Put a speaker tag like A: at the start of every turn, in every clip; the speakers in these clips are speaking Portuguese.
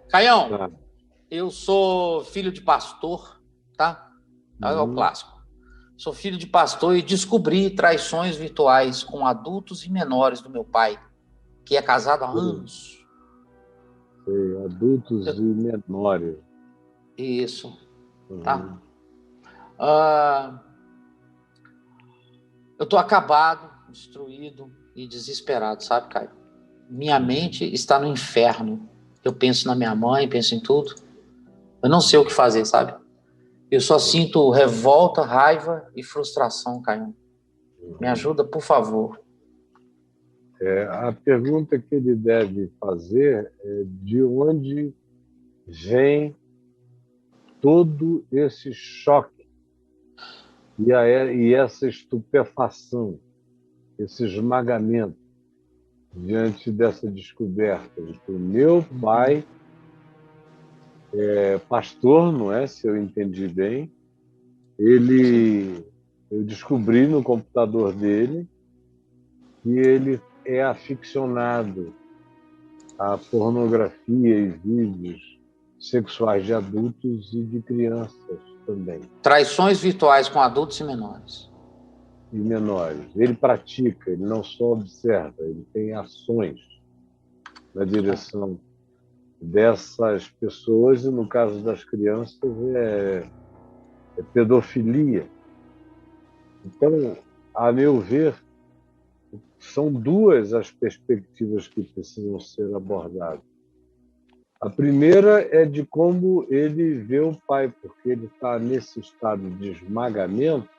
A: Caião,
B: Tá.
A: eu sou filho de pastor, tá? É o
B: Uhum.
A: clássico. Sou filho de pastor e descobri traições virtuais com adultos e menores do meu pai, que é casado há
B: Sei,
A: anos.
B: sei. Adultos e
A: Eu-
B: menores.
A: Isso, tá?
B: Uhum.
A: Ah, eu tô acabado, destruído e desesperado, sabe, Caio? Minha
B: Uhum.
A: mente está no inferno. Eu penso na minha mãe, penso em tudo. Eu não sei o que fazer, sabe? Eu só
B: Sei.
A: sinto revolta, raiva e frustração, Caio. Me
B: Uhum.
A: ajuda, por favor.
B: A pergunta que ele deve fazer é de onde vem todo esse choque e essa estupefação, esse esmagamento diante dessa descoberta de que o meu pai é pastor, não é? Se eu entendi bem,
A: Sim.
B: eu descobri no computador dele que ele é aficionado à pornografia e vídeos sexuais de adultos e de crianças também,
A: Traições virtuais com adultos e menores.
B: e menores. Ele pratica, ele não só observa, ele tem ações na direção dessas pessoas, e no caso das crianças é pedofilia. Então, a meu ver, são duas as perspectivas que precisam ser abordadas. A primeira é de como ele vê o pai, porque ele está nesse estado de esmagamento,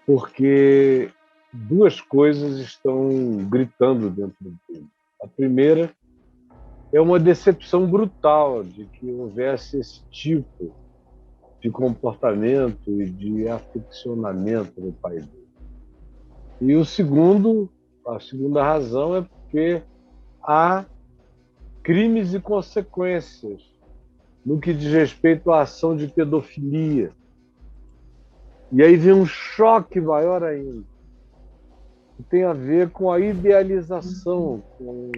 B: porque duas coisas estão gritando dentro dele. A primeira é uma decepção brutal de que houvesse esse tipo de comportamento e de aficionamento no pai dele. E a segunda razão é porque há crimes e consequências no que diz respeito à ação de pedofilia. E aí vem um choque maior ainda, que tem a ver com a idealização, com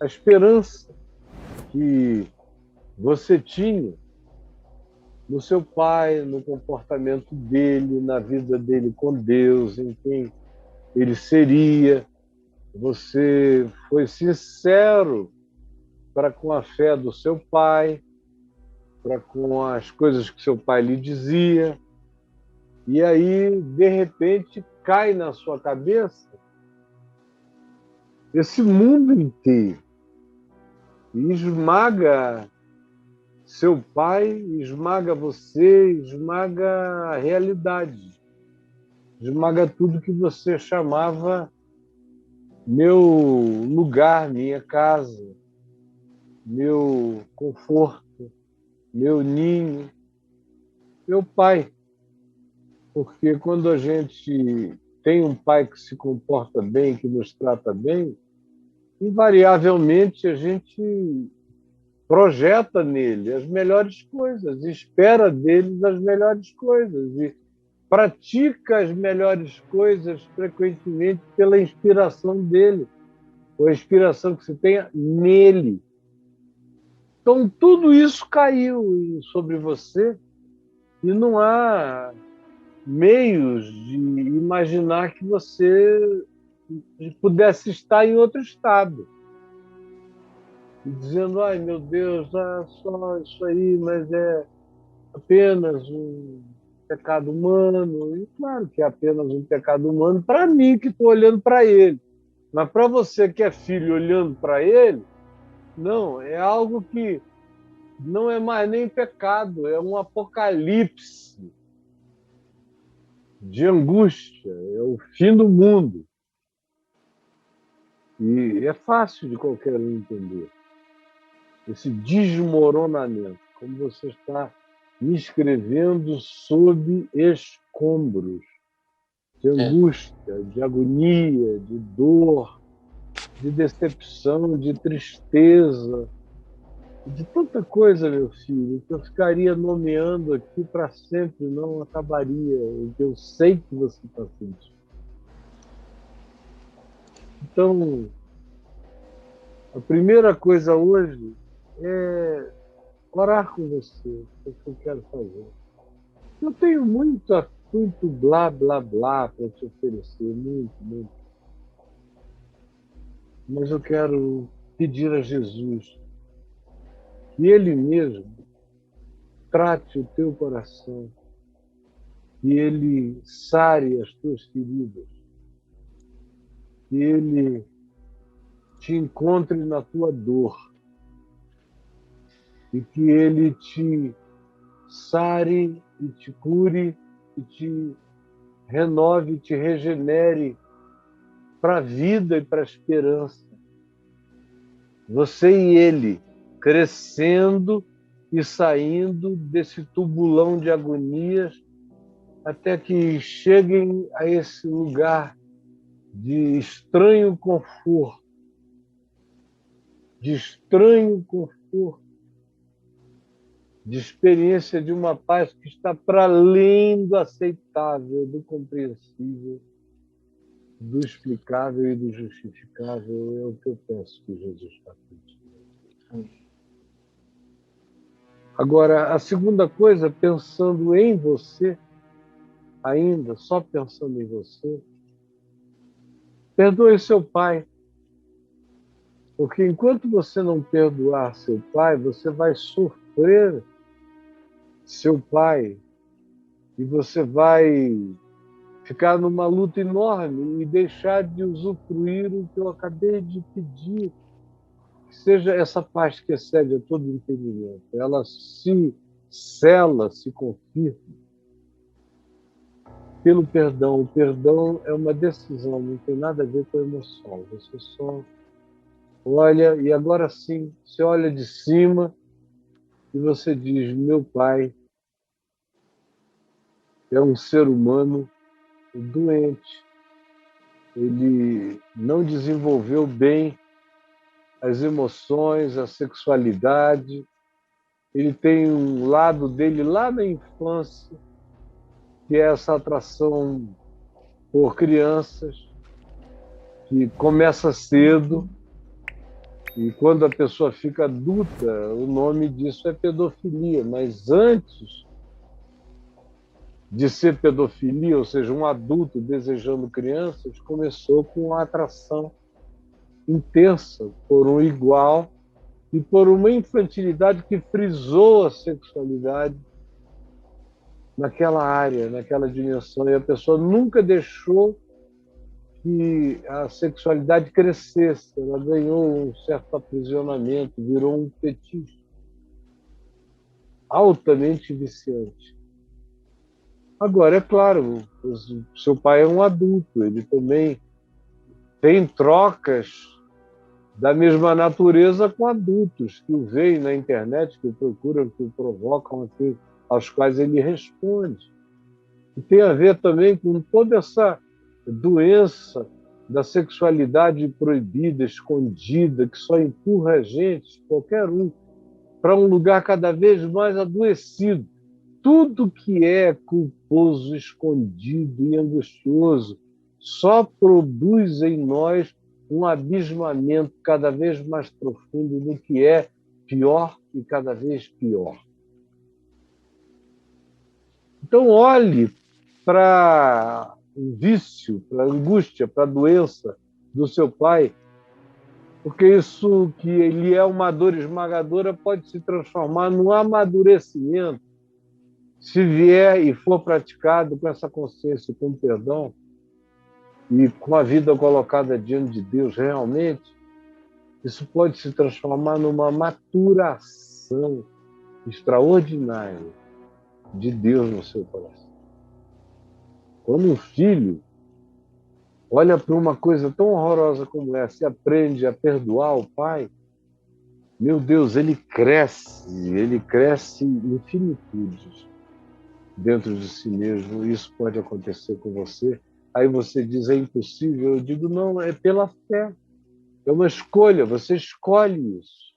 B: a esperança que você tinha no seu pai, no comportamento dele, na vida dele com Deus, em quem ele seria. Você foi sincero para com a fé do seu pai, para com as coisas que seu pai lhe dizia. E aí, de repente, cai na sua cabeça esse mundo inteiro e esmaga seu pai, esmaga você, esmaga a realidade, esmaga tudo que você chamava meu lugar, minha casa, meu conforto, meu ninho, meu pai. Porque quando a gente tem um pai que se comporta bem, que nos trata bem, invariavelmente a gente projeta nele as melhores coisas, espera deles as melhores coisas e pratica as melhores coisas frequentemente pela inspiração dele, ou a inspiração que se tenha nele. Então, tudo isso caiu sobre você e não há meios de imaginar que você pudesse estar em outro estado. E dizendo, ai meu Deus, só isso aí, mas é apenas um pecado humano. E claro que é apenas um pecado humano para mim que estou olhando para ele. Mas para você que é filho olhando para ele, não, é algo que não é mais nem pecado, é um apocalipse de angústia, é o fim do mundo. E é fácil de qualquer um entender esse desmoronamento, como você está me escrevendo sob escombros de
A: É.
B: angústia, de agonia, de dor, de decepção, de tristeza, de tanta coisa, meu filho, que eu ficaria nomeando aqui para sempre, não acabaria, o que eu sei que você está sentindo. Então, A primeira coisa hoje é orar com você, é o que eu quero fazer. Eu tenho muito blá, blá, blá para te oferecer, muito. Mas eu quero pedir a Jesus que Ele mesmo trate o teu coração, que Ele sare as tuas feridas, que Ele te encontre na tua dor e que Ele te sare e te cure e te renove, te regenere para a vida e para a esperança. Você e Ele crescendo e saindo desse tubulão de agonias até que cheguem a esse lugar de estranho conforto, de experiência de uma paz que está para além do aceitável, do compreensível, do explicável e do justificável. É o que eu penso que Jesus está pedindo. Agora, a segunda coisa, pensando em você, ainda só pensando em você, perdoe seu pai. Porque enquanto você não perdoar seu pai, você vai sofrer seu pai e você vai ficar numa luta enorme e deixar de usufruir o que eu acabei de pedir. Que seja essa paz que excede a todo entendimento. Ela se sela, se confirma pelo perdão. O perdão é uma decisão, não tem nada a ver com a emoção. Você só olha, e agora sim, você olha de cima e você diz: meu pai é um ser humano doente. Ele não desenvolveu bem as emoções, a sexualidade. Ele tem um lado dele lá na infância, que é essa atração por crianças, que começa cedo, e quando a pessoa fica adulta, o nome disso é pedofilia. Mas antes de ser pedofilia, ou seja, um adulto desejando crianças, começou com a atração intensa por um igual e por uma infantilidade que frisou a sexualidade naquela área, naquela dimensão, e a pessoa nunca deixou que a sexualidade crescesse. Ela ganhou um certo aprisionamento, virou um fetiche altamente viciante. Agora, é claro, o seu pai é um adulto, ele também tem trocas da mesma natureza com adultos que o veem na internet, que o procuram, que o provocam, aos quais ele responde. E tem a ver também com toda essa doença da sexualidade proibida, escondida, que só empurra a gente, qualquer um, para um lugar cada vez mais adoecido. Tudo que é culposo, escondido e angustioso só produz em nós um abismamento cada vez mais profundo do que é pior e cada vez pior. Então, olhe para o vício, para a angústia, para a doença do seu pai, porque isso que ele é uma dor esmagadora pode se transformar num amadurecimento, se vier e for praticado com essa consciência, com perdão, e com a vida colocada diante de Deus realmente, isso pode se transformar numa maturação extraordinária de Deus no seu coração. Quando um filho olha para uma coisa tão horrorosa como essa e aprende a perdoar o pai, meu Deus, ele cresce em infinitudes dentro de si mesmo. Isso pode acontecer com você. Aí você diz: é impossível. Eu digo: não, é pela fé. É uma escolha, você escolhe isso.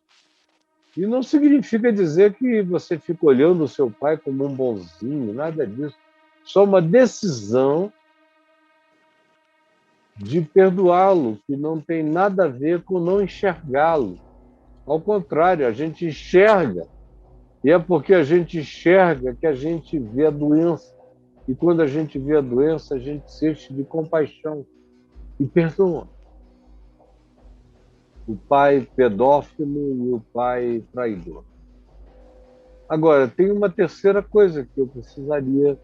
B: E não significa dizer que você fica olhando o seu pai como um bonzinho, nada disso. Só uma decisão de perdoá-lo, que não tem nada a ver com não enxergá-lo. Ao contrário, a gente enxerga, e é porque a gente enxerga que a gente vê a doença. E quando a gente vê a doença, a gente se enche de compaixão e perdoa. O pai pedófilo e o pai traidor. Agora, tem uma terceira coisa que eu precisaria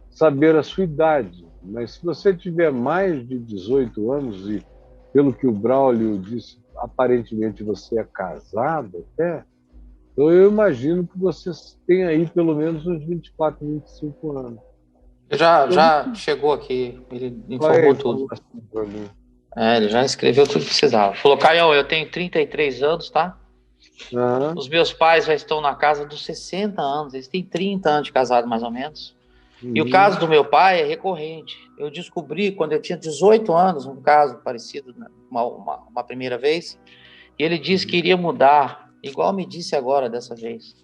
B: saber a sua idade. Mas se você tiver mais de 18 anos, e pelo que o Braulio disse, aparentemente você é casado até, então eu imagino que você tem aí pelo menos uns 24, 25 anos.
A: Já chegou aqui, ele informou tudo. Ele já escreveu tudo que precisava. Falou, Caio, eu tenho 33 anos, tá?
B: Uhum.
A: Os meus pais já estão na casa dos 60 anos, eles têm 30 anos de casado, mais ou menos. E o caso do meu pai é recorrente. Eu descobri quando eu tinha 18 anos, um caso parecido, né? uma primeira vez, e ele disse que iria mudar, igual me disse agora dessa vez.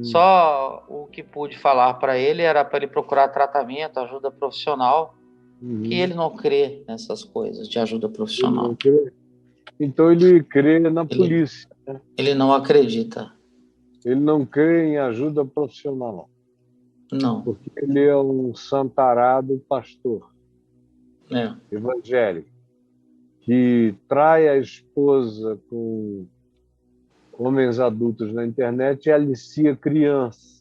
A: Só o que pude falar para ele era para ele procurar tratamento, ajuda profissional, que ele não crê nessas coisas de ajuda profissional.
B: Então ele crê na polícia.
A: Ele não acredita.
B: Ele não crê em ajuda profissional.
A: Não.
B: Porque ele é um santarado pastor evangélico que trai a esposa com homens adultos na internet e alicia crianças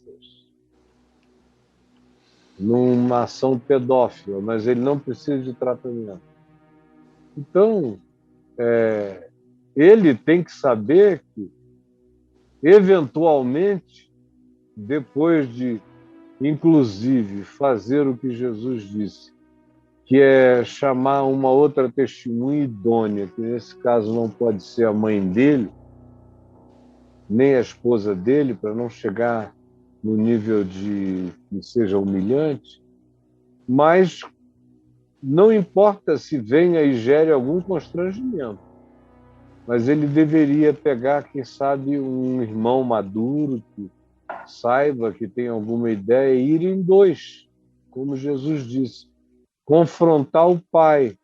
B: numa ação pedófila, mas ele não precisa de tratamento. Então, ele tem que saber que, eventualmente, depois de, inclusive, fazer o que Jesus disse, que é chamar uma outra testemunha idônea, que nesse caso não pode ser a mãe dele, nem a esposa dele, para não chegar no nível de que seja humilhante, mas não importa se venha e gere algum constrangimento, mas ele deveria pegar, quem sabe, um irmão maduro que saiba, que tem alguma ideia, e ir em dois, como Jesus disse, confrontar o pai.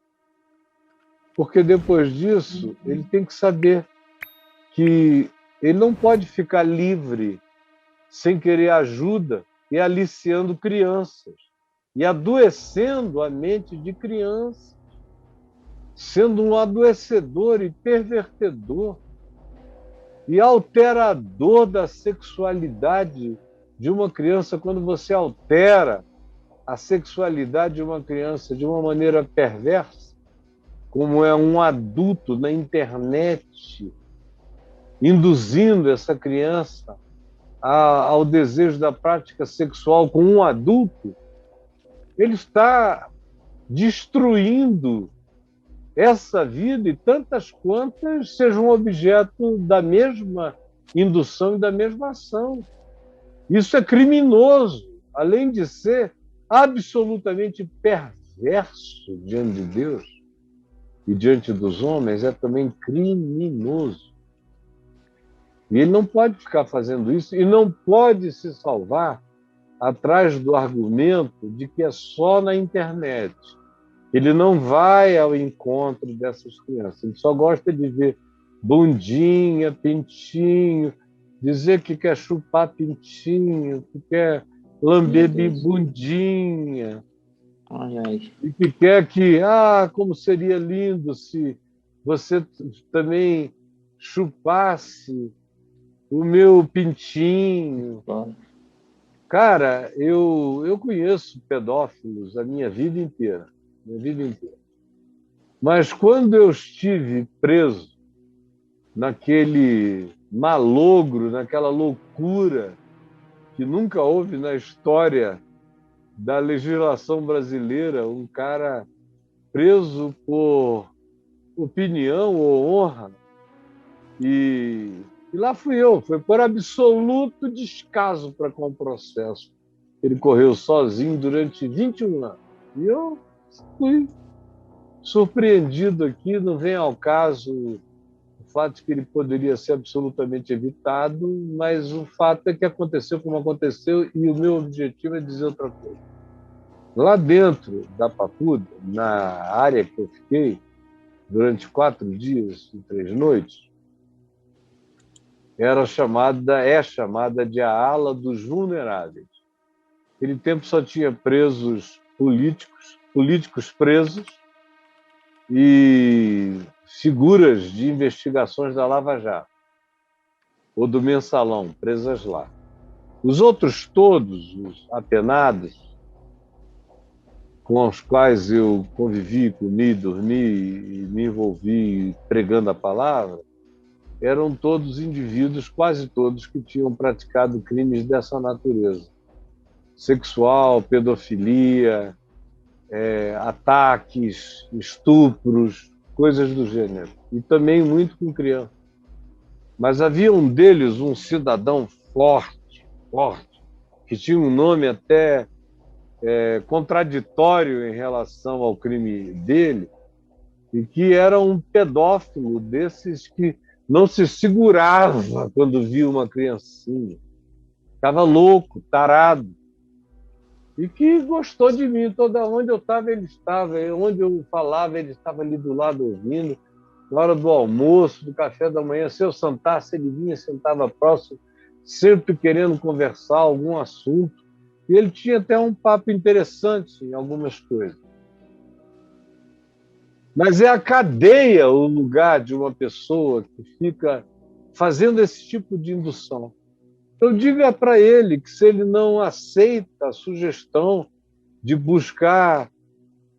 B: Porque depois disso, ele tem que saber que ele não pode ficar livre sem querer ajuda e aliciando crianças e adoecendo a mente de crianças, sendo um adoecedor e pervertedor e alterador da sexualidade de uma criança. Quando você altera a sexualidade de uma criança de uma maneira perversa, como é um adulto na internet, induzindo essa criança ao desejo da prática sexual com um adulto, ele está destruindo essa vida e tantas quantas sejam objeto da mesma indução e da mesma ação. Isso é criminoso, além de ser absolutamente perverso diante de Deus e diante dos homens, é também criminoso. E ele não pode ficar fazendo isso e não pode se salvar atrás do argumento de que é só na internet. Ele não vai ao encontro dessas crianças. Ele só gosta de ver bundinha, pintinho, dizer que quer chupar pintinho, que quer lamber bundinha.
A: Ai, ai.
B: E que quer que, como seria lindo se você também chupasse o meu pintinho. Cara, eu conheço pedófilos a minha vida inteira. Mas quando eu estive preso naquele malogro, naquela loucura que nunca houve na história da legislação brasileira, um cara preso por opinião ou honra, e lá fui eu, foi por absoluto descaso para com o processo. Ele correu sozinho durante 21 anos. E eu fui surpreendido aqui, não vem ao caso o fato de que ele poderia ser absolutamente evitado, mas o fato é que aconteceu como aconteceu, e o meu objetivo é dizer outra coisa. Lá dentro da Papuda, na área que eu fiquei, durante 4 dias e 3 noites, é chamada de a ala dos vulneráveis. Naquele tempo só tinha presos políticos presos e figuras de investigações da Lava Jato ou do Mensalão, presas lá. Os outros todos, os apenados, com os quais eu convivi, comi, dormi e me envolvi pregando a palavra, eram todos indivíduos, quase todos, que tinham praticado crimes dessa natureza. Sexual, pedofilia, ataques, estupros, coisas do gênero. E também muito com criança. Mas havia um deles, um cidadão forte, que tinha um nome até contraditório em relação ao crime dele, e que era um pedófilo desses que não se segurava quando via uma criancinha. Estava louco, tarado. E que gostou de mim. Toda onde eu estava, ele estava. Onde eu falava, ele estava ali do lado ouvindo. Na hora do almoço, do café da manhã, se eu sentasse, ele vinha, sentava próximo, sempre querendo conversar algum assunto. E ele tinha até um papo interessante em algumas coisas. Mas é a cadeia o lugar de uma pessoa que fica fazendo esse tipo de indução. Então, diga para ele que, se ele não aceita a sugestão de buscar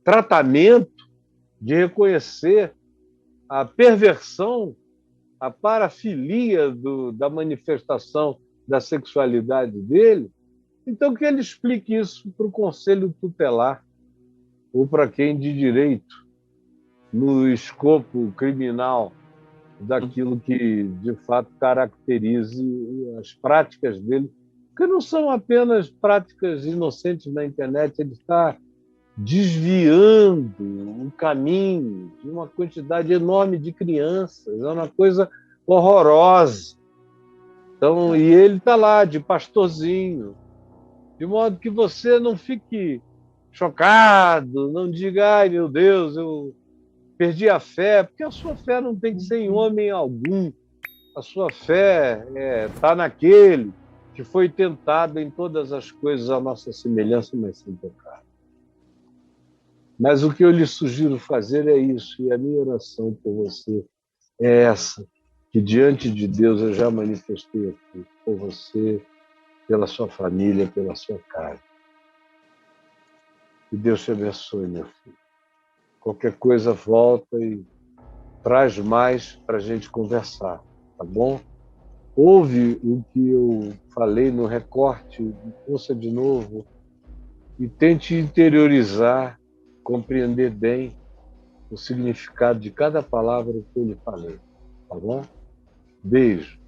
B: tratamento, de reconhecer a perversão, a parafilia da manifestação da sexualidade dele, então que ele explique isso para o Conselho Tutelar ou para quem de direito, no escopo criminal daquilo que, de fato, caracterize as práticas dele, que não são apenas práticas inocentes na internet, ele está desviando o caminho de uma quantidade enorme de crianças, é uma coisa horrorosa. Então, e ele está lá, de pastorzinho, de modo que você não fique chocado, não diga, ai meu Deus, eu perdi a fé, porque a sua fé não tem que ser em homem algum. A sua fé está naquele que foi tentado em todas as coisas à nossa semelhança, mas sem pecar. Mas o que eu lhe sugiro fazer é isso, e a minha oração por você é essa, que diante de Deus eu já manifestei aqui, por você, pela sua família, pela sua casa. Que Deus te abençoe, meu filho. Qualquer coisa, volta e traz mais para a gente conversar, tá bom? Ouve o que eu falei no recorte, ouça de novo e tente interiorizar, compreender bem o significado de cada palavra que eu lhe falei, tá bom? Beijo.